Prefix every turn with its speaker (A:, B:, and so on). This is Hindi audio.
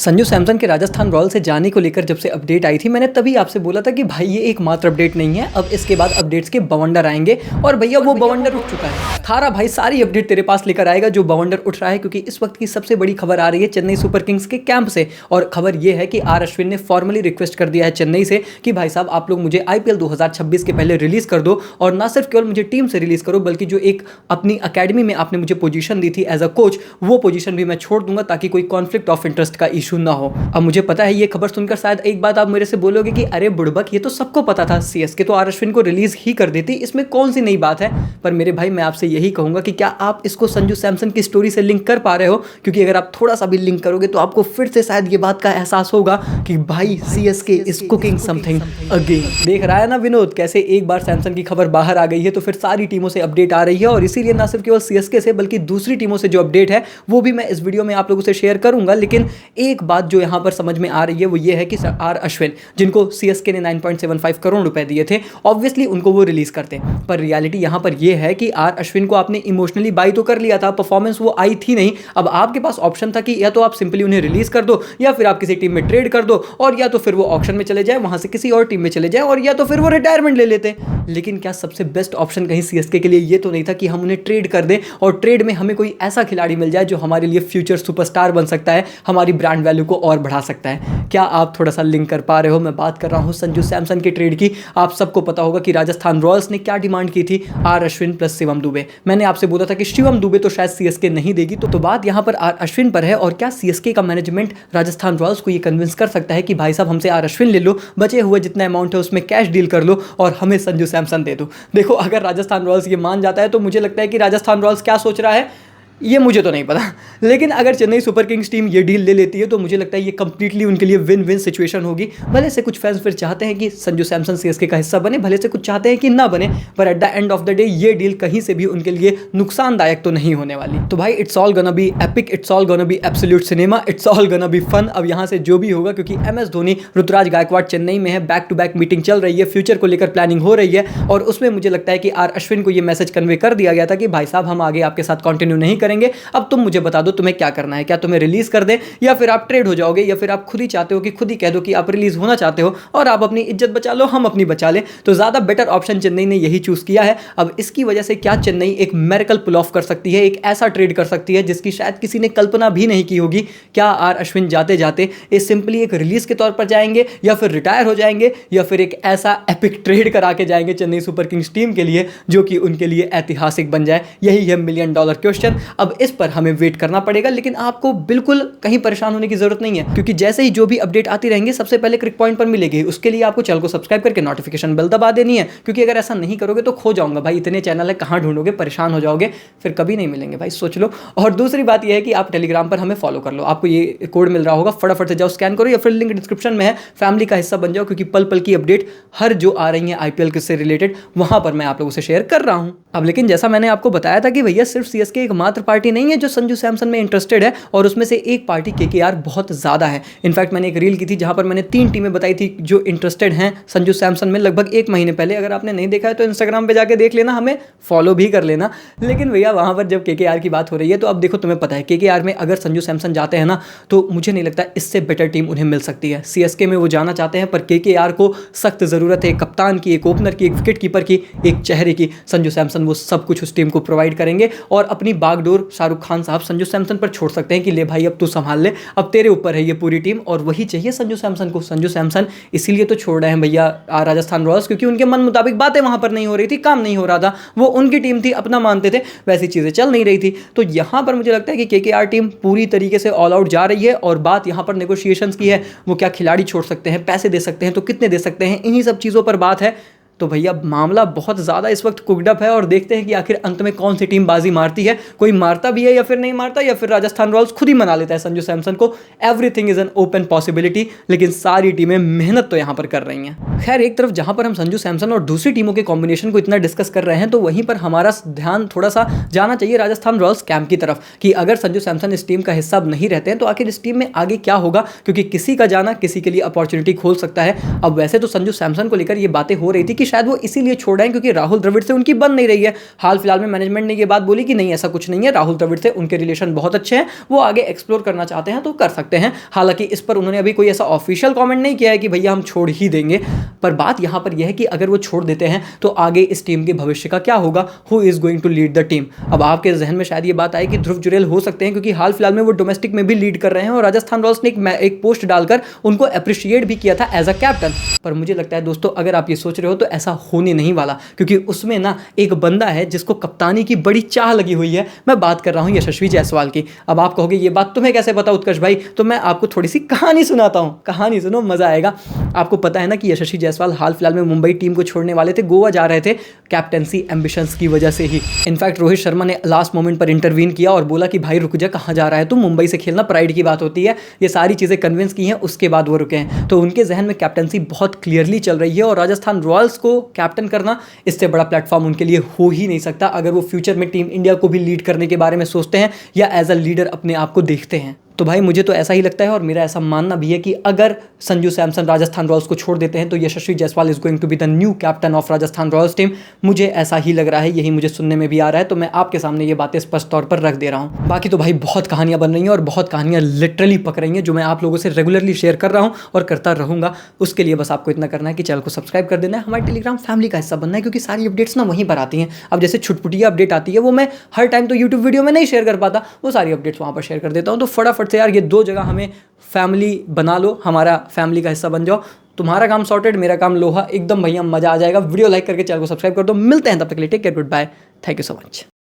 A: संजू सैमसन के राजस्थान रॉयल्स से जाने को लेकर जब से अपडेट आई थी, मैंने तभी आपसे बोला था कि भाई ये एकमात्र अपडेट नहीं है, अब इसके बाद अपडेट्स के बवंडर आएंगे। और भैया वो बवंडर उठ चुका है। थारा भाई सारी अपडेट तेरे पास लेकर आएगा जो बवंडर उठ रहा है, क्योंकि इस वक्त की सबसे बड़ी खबर आ रही है चेन्नई सुपर किंग्स के कैंप से। और खबर ये है कि आर अश्विन ने फॉर्मली रिक्वेस्ट कर दिया है चेन्नई से कि भाई साहब आप लोग मुझे आईपीएल 2026 के पहले रिलीज कर दो, और ना सिर्फ केवल मुझे टीम से रिलीज करो बल्कि जो एक अपनी अकेडमी में आपने मुझे पोजीशन दी थी एज अ कोच, वो पोजीशन भी मैं छोड़ दूंगा ताकि कोई कॉन्फ्लिक्ट ऑफ इंटरेस्ट का इशू ना हो। अब मुझे पता है ये खबर सुनकर शायद एक बात आप मेरे से बोलोगे कि अरे बुड़बक, ये तो सबको पता था, सीएसके तो आर अश्विन को रिलीज ही कर देती, इसमें कौन सी नई बात है। पर मेरे भाई मैं आपसे यही कहूंगा कि क्या आप इसको संजू सैमसन की स्टोरी से लिंक कर पा रहे हो, क्योंकि अगर आप थोड़ा सा भी लिंक करोगे तो आपको फिर से शायद ये बात का एहसास होगा कि भाई CSK is cooking something again. देख रहा है ना विनोद, कैसे एक बार सैमसन की खबर बाहर आ गई है तो फिर सारी टीमों से अपडेट आ रही है। और इसीलिए ना सिर्फ केवल सीएसके से बल्कि दूसरी टीमों से जो अपडेट है वो भी मैं इस वीडियो में आप लोगों से शेयर करूंगा। लेकिन एक बात जो यहां पर समझ में आ रही है वो ये है कि आर अश्विन, जिनको सीएसके ने 9.75 करोड़ रुपए दिए थे, ऑब्वियसली उनको वो रिलीज करते, पर रियलिटी यहां पर ये है कि आर अश्विन को आपने इमोशनली बाई तो कर लिया था, परफॉर्मेंस वो आई थी नहीं। अब आपके पास ऑप्शन था कि या तो आप सिंपली उन्हें रिलीज कर दो, या फिर आप किसी टीम में ट्रेड कर दो, और या तो फिर वो ऑक्शन में चले जाए, वहां से किसी और टीम में चले जाए, और या तो फिर वो रिटायरमेंट ले लेते। लेकिन क्या सबसे बेस्ट ऑप्शन कहीं सीएसके के लिए ये तो नहीं था कि हम उन्हें ट्रेड कर दें और ट्रेड में हमें कोई ऐसा खिलाड़ी मिल जाए जो हमारे लिए फ्यूचर सुपरस्टार बन सकता है, हमारी ब्रांड वैल्यू को और बढ़ा सकता है। क्या आप थोड़ा सा लिंक कर पा रहे हो? मैं बात कर रहा हूं संजू सैमसन के ट्रेड की। आप सबको पता होगा कि राजस्थान रॉयल्स ने क्या डिमांड की थी, आर अश्विन प्लस शिवम दुबे। मैंने आपसे बोला था कि शिवम दुबे तो शायद सीएसके नहीं देगी, तो बात यहां पर आर अश्विन पर है। और क्या सीएसके का मैनेजमेंट राजस्थान रॉयल्स को ये कन्विंस कर सकता है कि भाई साहब हमसे आर अश्विन ले लो, बचे हुए जितना अमाउंट है उसमें कैश डील कर लो और हमें संजू सैमसन दे दो। देखो, अगर राजस्थान रॉयल्स ये मान जाता है तो मुझे लगता है कि राजस्थान रॉयल्स क्या सोच रहा है ये मुझे तो नहीं पता, लेकिन अगर चेन्नई सुपर किंग्स टीम ये डील ले लेती है तो मुझे लगता है ये कंप्लीटली उनके लिए विन विन सिचुएशन होगी। भले से कुछ फैंस फिर चाहते हैं कि संजू सैमसन सीएसके का हिस्सा बने, भले से कुछ चाहते हैं कि ना बने, पर at the end of the day ये डील कहीं से भी उनके लिए नुकसानदायक तो नहीं होने वाली। तो भाई it's all gonna be epic, it's all gonna be absolute cinema, it's all gonna be fun. अब यहाँ से जो भी होगा, क्योंकि एमएस धोनी, ऋतुराज गायकवाड़ चेन्नई में है, बैक टू बैक मीटिंग चल रही है, फ्यूचर को लेकर प्लानिंग हो रही है, और उसमें मुझे लगता है कि आर अश्विन को ये मैसेज कन्वे कर दिया गया था कि भाई साहब हम आगे आपके साथ कंटिन्यू नहीं करेंगे, अब तुम मुझे बता दो तुम्हें क्या करना है, क्या तुम्हें रिलीज कर दें या फिर आप ट्रेड हो जाओगे, या फिर आप खुद ही चाहते हो कि खुद ही कह दो कि आप रिलीज होना चाहते हो और आप अपनी इज्जत बचा लो, हम अपनी बचा लें। तो ज्यादा बेटर ऑप्शन चेन्नई ने यही चूज किया है। अब इसकी वजह से क्या चेन्नई एक मेरेकल पुल ऑफ कर सकती है, एक ऐसा ट्रेड कर सकती है जिसकी शायद किसी ने कल्पना भी नहीं की होगी। क्या आर अश्विन जाते जाते ये सिंपली एक रिलीज के तौर पर जाएंगे, या फिर रिटायर हो जाएंगे, या फिर एक ऐसा एपिक ट्रेड करा के जाएंगे चेन्नई सुपर किंग्स टीम के लिए जो कि उनके लिए ऐतिहासिक बन जाए? यही है $1 मिलियन क्वेश्चन। अब इस पर हमें वेट करना पड़ेगा, लेकिन आपको बिल्कुल कहीं परेशान होने की जरूरत नहीं है, क्योंकि जैसे ही जो भी अपडेट आती रहेंगी सबसे पहले क्लिक पॉइंट पर मिलेगी। उसके लिए आपको चैनल को सब्सक्राइब करके नोटिफिकेशन बेल दबा देनी है, क्योंकि अगर ऐसा नहीं करोगे तो खो जाऊंगा भाई, इतने चैनल है कहां ढूंढोगे, परेशान हो जाओगे, फिर कभी नहीं मिलेंगे भाई, सोच लो। और दूसरी बात यह है कि आप टेलीग्राम पर हमें फॉलो कर लो, आपको ये कोड मिल रहा होगा, फटाफट से जाओ स्कैन करो, या फिर लिंक डिस्क्रिप्शन में है, फैमिली का हिस्सा बन जाओ, क्योंकि पल पल की अपडेट हर जो आ रही है आईपीएल से रिलेटेड वहां पर मैं आप लोगों से शेयर कर रहा हूं। अब लेकिन जैसा मैंने आपको बताया था कि भैया सिर्फ सीएसके एकमात्र पार्टी नहीं है जो संजू सैमसन में इंटरेस्टेड है, और उसमें से एक पार्टी केकेआर बहुत ज्यादा है। इनफैक्ट मैंने एक रील की थी जहां पर मैंने 3 टीमें बताई थी जो इंटरेस्टेड हैं संजू सैमसन में, लगभग 1 महीने पहले। अगर आपने नहीं देखा है तो इंस्टाग्राम पे जाके देख लेना, हमें फॉलो भी कर लेना। लेकिन भैया वहां पर जब केकेआर की बात हो रही है तो अब देखो, तुम्हें पता है केकेआर में अगर संजू सैमसन जाते हैं ना, तो मुझे नहीं लगता इससे बेटर टीम उन्हें मिल सकती है। सीएसके में वो जाना चाहते हैं, पर केकेआर को सख्त जरूरत है एक कप्तान की, एक ओपनर की, एक विकेट कीपर की, एक चेहरे की। संजू सैमसन वो सब कुछ उस टीम को प्रोवाइड करेंगे, और अपनी बागडोर शाहरुख खान साहब संजू सैमसन पर छोड़ सकते हैं कि ले भाई अब तू संभाल ले, अब तेरे ऊपर है ये पूरी टीम। और वही चाहिए संजू सैमसन को। संजू सैमसन इसीलिए तो छोड़ रहे हैं भैया राजस्थान रॉयल्स, क्योंकि उनके मन मुताबिक बातें वहां पर नहीं हो रही थी, काम नहीं हो रहा था, वो उनकी टीम थी, अपना मानते थे, वैसी चीजें चल नहीं रही थी। तो यहां पर मुझे लगता है कि केकेआर टीम पूरी तरीके से ऑल आउट जा रही है, और बात यहां पर नेगोशिएशंस की है, वो क्या खिलाड़ी छोड़ सकते हैं, पैसे दे सकते हैं तो कितने दे सकते हैं, इन्हीं सब चीजों पर बात है। तो भैया मामला बहुत ज़्यादा इस वक्त कुकड अप है, और देखते हैं कि आखिर अंत में कौन सी टीम बाजी मारती है। कोई मारता भी है या फिर नहीं मारता, या फिर राजस्थान रॉयल्स खुद ही मना लेता है संजू सैमसन को। Everything is an open possibility, लेकिन सारी टीमें मेहनत तो यहाँ पर कर रही हैं। खैर, एक तरफ जहाँ पर हम संजू सैमसन और दूसरी टीमों के कॉम्बिनेशन को इतना डिस्कस कर रहे हैं, तो वहीं पर हमारा ध्यान थोड़ा सा जाना चाहिए राजस्थान रॉयल्स कैंप की तरफ, कि अगर संजू सैमसन इस टीम का हिस्सा नहीं रहते हैं तो आखिर इस टीम में आगे क्या होगा, क्योंकि किसी का जाना किसी के लिए अपॉर्चुनिटी खोल सकता है। अब वैसे तो संजू सैमसन को लेकर ये बातें हो रही थी कि शायद वो इसीलिए छोड़ रहे हैं क्योंकि राहुल द्रविड़ से उनकी बन नहीं रही है। हाल फिलहाल में मैनेजमेंट ने ये बात बोली कि नहीं, ऐसा कुछ नहीं है, राहुल द्रविड़ से उनके रिलेशन बहुत अच्छे हैं, वो आगे एक्सप्लोर करना चाहते हैं तो कर सकते हैं। हालांकि इस पर उन्होंने अभी कोई ऐसा ऑफिशियल कमेंट नहीं किया है कि भैया हम छोड़ ही देंगे, पर बात यहां पर यह है कि अगर वो छोड़ देते हैं तो आगे इस टीम के भविष्य का क्या होगा, who is going to lead the team. अब आपके जहन में शायद ये बात आए कि ध्रुव जुरेल हो सकते हैं, क्योंकि हाल फिलहाल में वो डोमेस्टिक में भी लीड कर रहे हैं और राजस्थान रॉयल्स ने एक पोस्ट डालकर उनको अप्रिशिएट भी किया था एज अ कैप्टन। पर मुझे लगता है दोस्तों, अगर आप ये सोच रहे हो तो ऐसा होने नहीं वाला, क्योंकि उसमें ना एक बंदा है जिसको कप्तानी की बड़ी चाह लगी हुई है। मैं बात कर रहा हूं यशस्वी जायसवाल की। अब आप कहोगे ये बात तुम्हें कैसे पता उत्कर्ष भाई, तो मैं आपको थोड़ी सी कहानी सुनाता हूं, कहानी सुनो, मजा आएगा। आपको पता है ना कि यशस्वी जायसवाल हाल फिलहाल में मुंबई टीम को छोड़ने वाले थे, गोवा जा रहे थे कैप्टनसी एम्बिशंस की वजह से ही। इनफैक्ट रोहित शर्मा ने लास्ट मोमेंट पर इंटरवीन किया और बोला कि भाई रुक जा, कहाँ जा रहा है, तुम मुंबई से खेलना प्राइड की बात होती है, ये सारी चीज़ें कन्विंस की हैं, उसके बाद वो रुके हैं। तो उनके जहन में कैप्टनसी बहुत क्लियरली चल रही है और राजस्थान रॉयल्स को कैप्टन करना, इससे बड़ा प्लेटफॉर्म उनके लिए हो ही नहीं सकता अगर वो फ्यूचर में टीम इंडिया को भी लीड करने के बारे में सोचते हैं या एज अ लीडर अपने आप को देखते हैं। तो भाई मुझे तो ऐसा ही लगता है और मेरा ऐसा मानना भी है कि अगर संजू सैमसन राजस्थान रॉयल्स को छोड़ देते हैं तो Yashasvi Jaiswal is going to be the new captain of Rajasthan Royals team. मुझे ऐसा ही लग रहा है, यही मुझे सुनने में भी आ रहा है, तो मैं आपके सामने ये बातें स्पष्ट तौर पर रख दे रहा हूँ। बाकी तो भाई बहुत कहानियां बन रही हैं और बहुत कहानियां लिटरली पक रही हैं जो मैं आप लोगों से रेगुलरली शेयर कर रहा हूँ और करता रहूँगा। उसके लिए बस आपको इतना करना है कि चैनल को सब्सक्राइब कर देना है, हमारे टेलीग्राम फैमिली का हिस्सा बनना है, क्योंकि सारी अपडेट्स ना वहीं पर आती हैं। अब जैसे छुटपुटिया अपडेट आती है वो मैं हर टाइम तो यूट्यूब वीडियो में नहीं शेयर कर पाता, वो सारी अपडेट्स वहाँ पर शेयर कर देता हूँ। तो फटाफट से यार ये 2 जगह हमें फैमिली बना लो, हमारा फैमिली का हिस्सा बन जाओ। तुम्हारा काम सॉर्टेड, मेरा काम लोहा, एकदम भैया मजा आ जाएगा। वीडियो लाइक करके चैनल को सब्सक्राइब कर दो। मिलते हैं तब तक के लिए, take care, good bye, thank you so much.